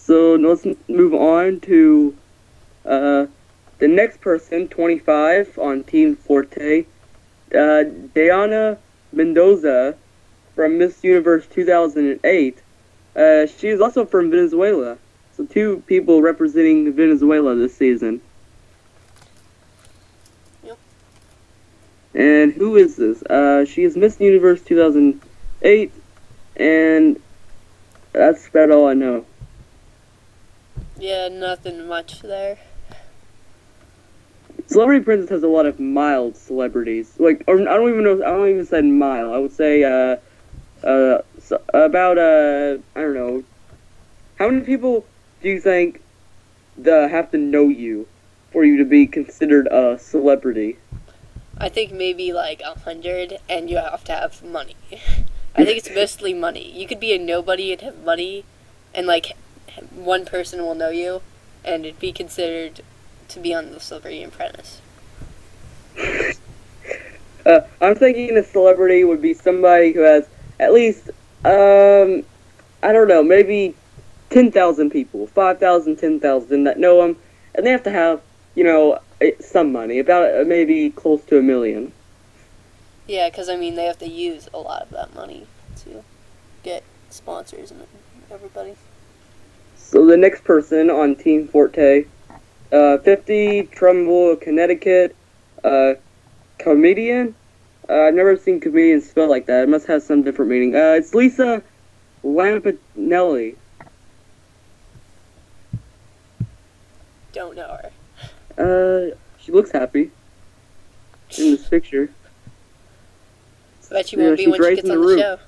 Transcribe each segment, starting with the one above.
So let's move on to the next person, 25 on Team Forte, Diana Mendoza from Miss Universe 2008. She is also from Venezuela. So 2 people representing Venezuela this season. Yep. And who is this? She is Miss Universe 2008, and that's about all I know. Yeah, nothing much there. Celebrity Princess has a lot of mild celebrities. Like, or I don't even know. I don't even say mild. I would say about I don't know. How many people do you think have to know you for you to be considered a celebrity? I think maybe like 100, and you have to have money. I think it's mostly money. You could be a nobody and have money, and like 1 person will know you, and it'd be considered to be on the Celebrity Apprentice. I'm thinking a celebrity would be somebody who has at least I don't know, maybe 10,000 people, 5,000, 10,000 that know them, and they have to have, you know, some money, about maybe close to $1 million. Yeah, because, I mean, they have to use a lot of that money to get sponsors and everybody. So the next person on Team Forte, 50, Trumbull, Connecticut, comedian. I've never seen comedian spelled like that. It must have some different meaning. It's Lisa Lampanelli. Don't know her. She looks happy in this picture. I bet you won't be when she gets on the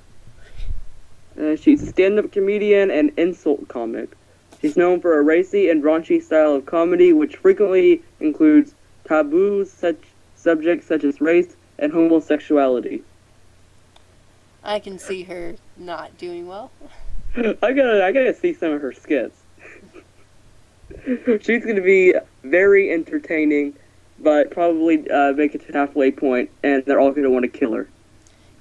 show. She's a stand-up comedian and insult comic. She's known for a racy and raunchy style of comedy, which frequently includes taboos, subjects such as race and homosexuality. I can see her not doing well. I gotta see some of her skits. She's gonna be very entertaining, but probably make it to halfway point, and they're all gonna want to kill her.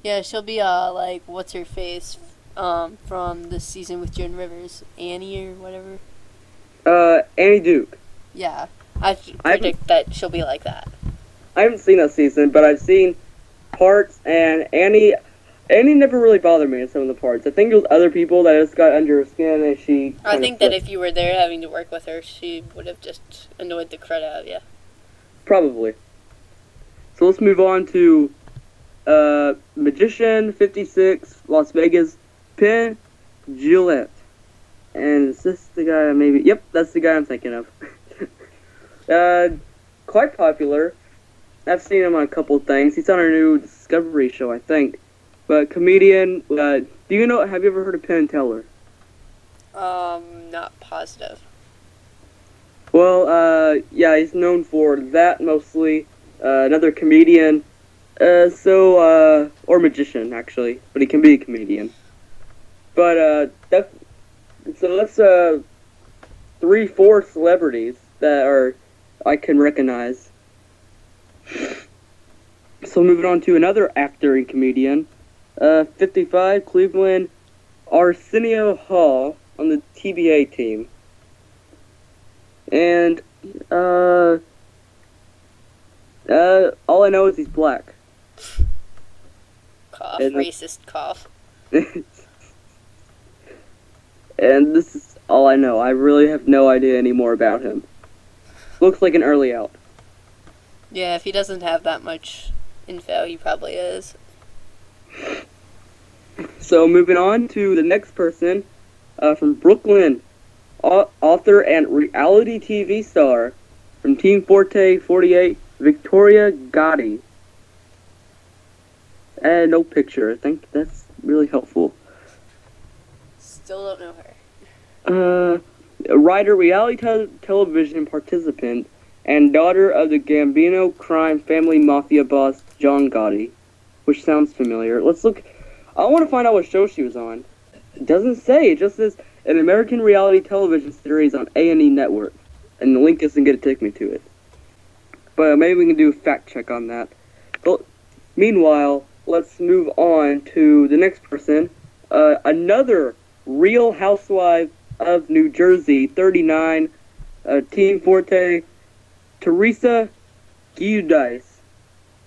Yeah, she'll be like, what's her face from this season with Joan Rivers, Annie or whatever. Annie Duke. Yeah, I predict that she'll be like that. I haven't seen that season, but I've seen parts, and Annie never really bothered me in some of the parts. I think it was other people that just got under her skin, and she... I think that if you were there having to work with her, she would have just annoyed the crud out of you. Probably. So let's move on to Magician, 56, Las Vegas, Penn Gillette. And is this the guy maybe... Yep, that's the guy I'm thinking of. Quite popular. I've seen him on a couple of things. He's on our new Discovery show, I think. But comedian, do you know, have you ever heard of Penn Teller? Not positive. Well, yeah, he's known for that mostly. Another comedian, or magician, actually. But he can be a comedian. But, so that's, 3-4 celebrities that I can recognize. So moving on to another actor and comedian, 55, Cleveland, Arsenio Hall on the TBA team. And, all I know is he's black. Cough, and racist cough. And this is all I know. I really have no idea anymore about him. Looks like an early out. Yeah, if he doesn't have that much info, he probably is. So moving on to the next person, from Brooklyn, author and reality TV star from Team Forte 48, Victoria Gotti. And no picture. I think that's really helpful. Still don't know her. A writer, reality television participant, and daughter of the Gambino crime family mafia boss John Gotti, which sounds familiar. Let's look. I want to find out what show she was on. It doesn't say. It just says an American reality television series on A&E Network, and the link isn't going to take me to it. But maybe we can do a fact check on that. But meanwhile, let's move on to the next person. Another Real Housewife of New Jersey, 39, Team Forte, Teresa Giudice.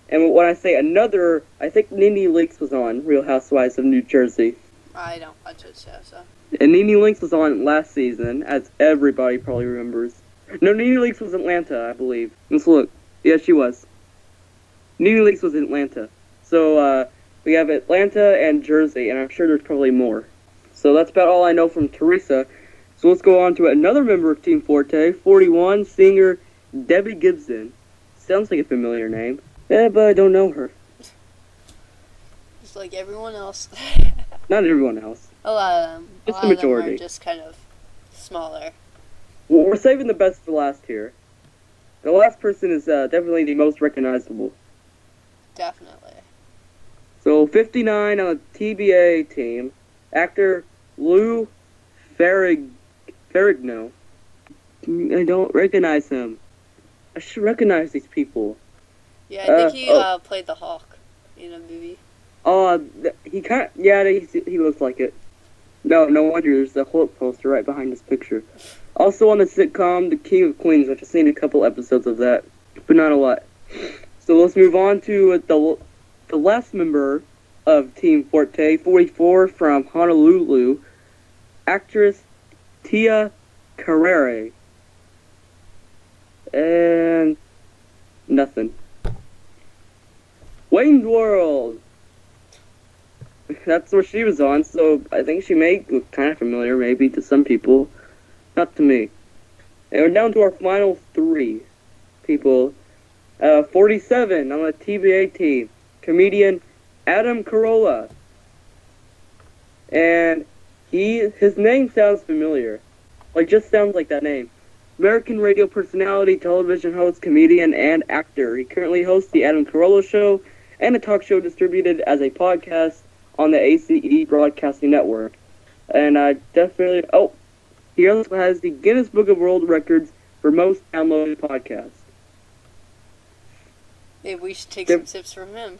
And when I say another, I think Nene Leakes was on Real Housewives of New Jersey. I don't watch it, so. And Nene Leakes was on last season, as everybody probably remembers. No, Nene Leakes was Atlanta, I believe. Let's look. Yeah, she was. Nene Leakes was in Atlanta. So, we have Atlanta and Jersey, and I'm sure there's probably more. So that's about all I know from Teresa. So let's go on to another member of Team Forte, 41, singer Debbie Gibson. Sounds like a familiar name. Yeah, but I don't know her. Just like everyone else. Not everyone else. A lot of them. Just a the lot of them majority. are just kind of smaller. Well, we're saving the best for last here. The last person is definitely the most recognizable. Definitely. So 59 on the TBA team, actor Lou Ferrigno. I don't recognize him. I should recognize these people. Yeah, I think he played the Hawk in a movie. He looks like it. No wonder there's a Hulk poster right behind this picture. Also on the sitcom The King of Queens, which I've seen a couple episodes of that, but not a lot. So let's move on to the last member of Team Forte, 44, from Honolulu, actress Tia Carrere. And nothing. Wayne's World. That's what she was on, so I think she may look kind of familiar, maybe, to some people. Not to me. And we're down to our final three people. 47 on the TBA team, comedian Adam Carolla. And his name sounds familiar. Like, just sounds like that name. American radio personality, television host, comedian, and actor. He currently hosts the Adam Carolla Show and a talk show distributed as a podcast on the ACE Broadcasting Network. And I definitely... Oh, he also has the Guinness Book of World Records for most downloaded podcasts. Maybe we should take some tips from him.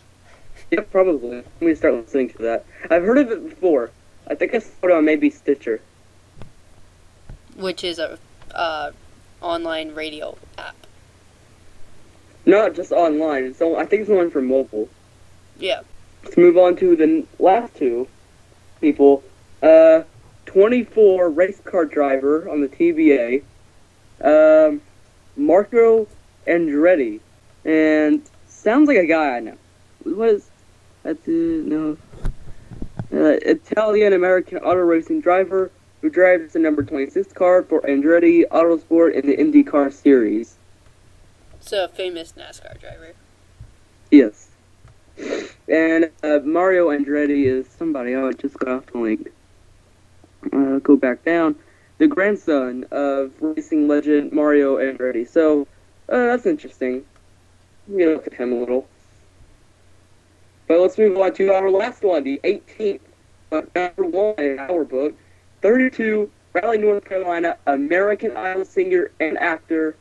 Yeah, probably. Let me start listening to that. I've heard of it before. I think I saw it on maybe Stitcher. Which is a online radio app. Not just online. I think it's one for mobile. Yeah. Let's move on to the last two people. 24 race car driver on the TBA. Marco Andretti. And sounds like a guy I know. What is that? No. Italian-American auto racing driver who drives the number 26 car for Andretti Autosport in the IndyCar series. So, a famous NASCAR driver. Yes. And Mario Andretti is somebody. Oh, I just got off the link. Go back down. The grandson of racing legend Mario Andretti. So, that's interesting. We look at him a little. But let's move on to our last one, the 18th, number one in our book. 32, Raleigh, North Carolina, American Idol singer and actor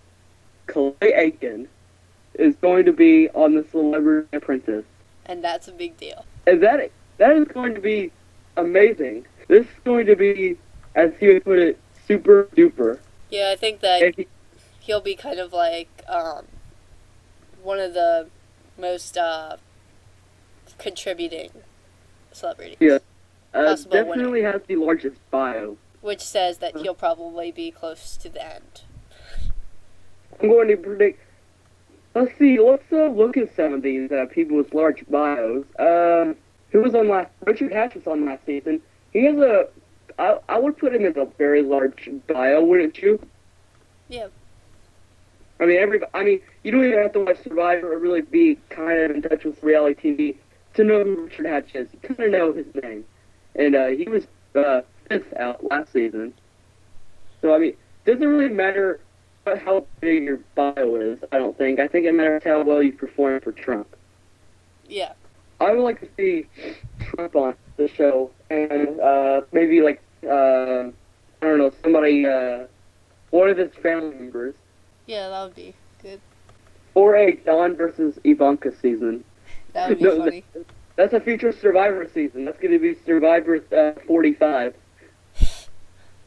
Clay Aiken is going to be on The Celebrity Apprentice. And that's a big deal. And that is going to be amazing. This is going to be, as he would put it, super duper. Yeah, I think that he'll be kind of like one of the most contributing celebrities. Yeah. Definitely has the largest bio. Which says that he'll probably be close to the end. I'm going to predict... Let's see, let's look at some of these people with large bios. Who was on last... Richard Hatch was on last season. He has I would put him as a very large bio, wouldn't you? Yeah. I mean, you don't even have to watch Survivor or really be kind of in touch with reality TV to know who Richard Hatch is. You kind of know his name. And he was 5th out last season. So, I mean, doesn't really matter how big your bio is, I don't think. I think it matters how well you perform for Trump. Yeah. I would like to see Trump on the show, and maybe, like, I don't know, somebody, one of his family members. Yeah, that would be good. Or a Don versus Ivanka season. That would be funny. That's a future Survivor season. That's going to be Survivor 45.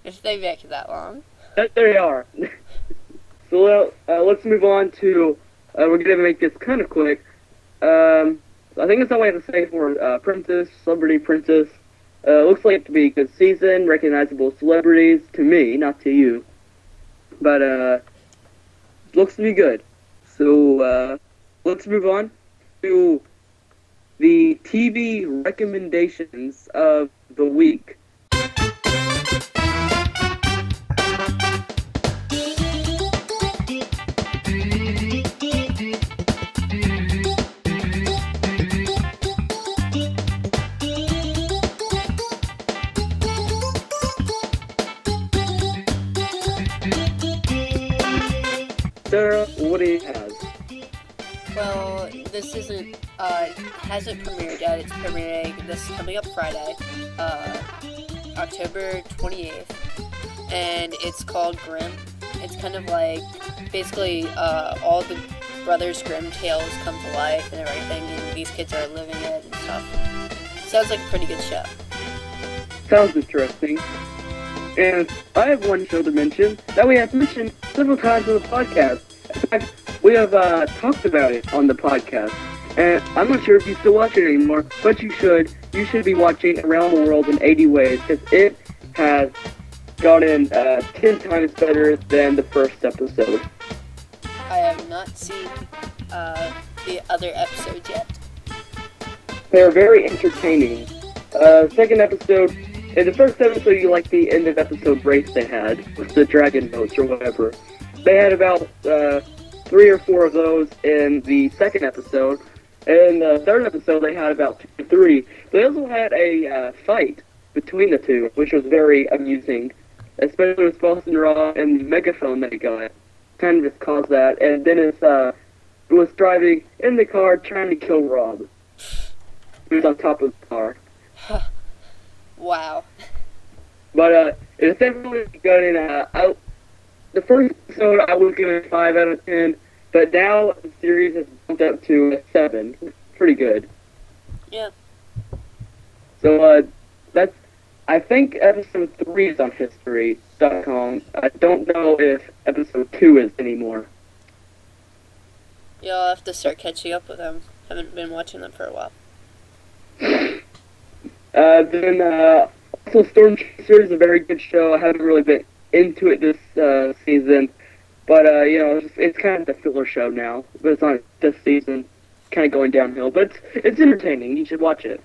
If they make it that long. There they are. So let's move on to, we're going to make this kind of quick. I think that's all we have to say for Princess, Celebrity Princess. Looks like it to be a good season, recognizable celebrities, to me, not to you. But, looks to be good. So, let's move on to the TV recommendations of the week. Sarah, what do you have? Well, this hasn't premiered yet. It's premiering this coming up Friday, October 28th, and it's called Grimm. It's kind of like, basically, all the Brothers Grimm tales come to life and everything, and these kids are living it and stuff. Sounds like a pretty good show. Sounds interesting. And I have one show to mention that we have mentioned several times on the podcast. In fact, we have talked about it on the podcast. And I'm not sure if you still watch it anymore, but you should. You should be watching Around the World in 80 Ways, because it has gotten 10 times better than the first episode. I have not seen the other episodes yet. They're very entertaining. Second episode, in the first episode, you like the end of episode race they had with the dragon boats or whatever. They had about 3 or 4 of those in the second episode. In the third episode, they had about 2 or 3. They also had a fight between the two, which was very amusing, especially with Boston Raw and the megaphone they got. Kind of just caused that. And Dennis was driving in the car trying to kill Rob. He was on top of the car. Wow. But it's definitely good. And the first episode I would give it a 5 out of 10, but now the series has bumped up to a 7. Pretty good. Yeah. So that's, I think episode 3 is on history.com. I don't know if episode 2 is anymore. Yeah, I'll have to start catching up with them. Haven't been watching them for a while. Then also Storm Chaser is a very good show. I haven't really been into it this season, but you know, it's kind of the filler show now. But it's not this season, kind of going downhill. But it's entertaining. You should watch it.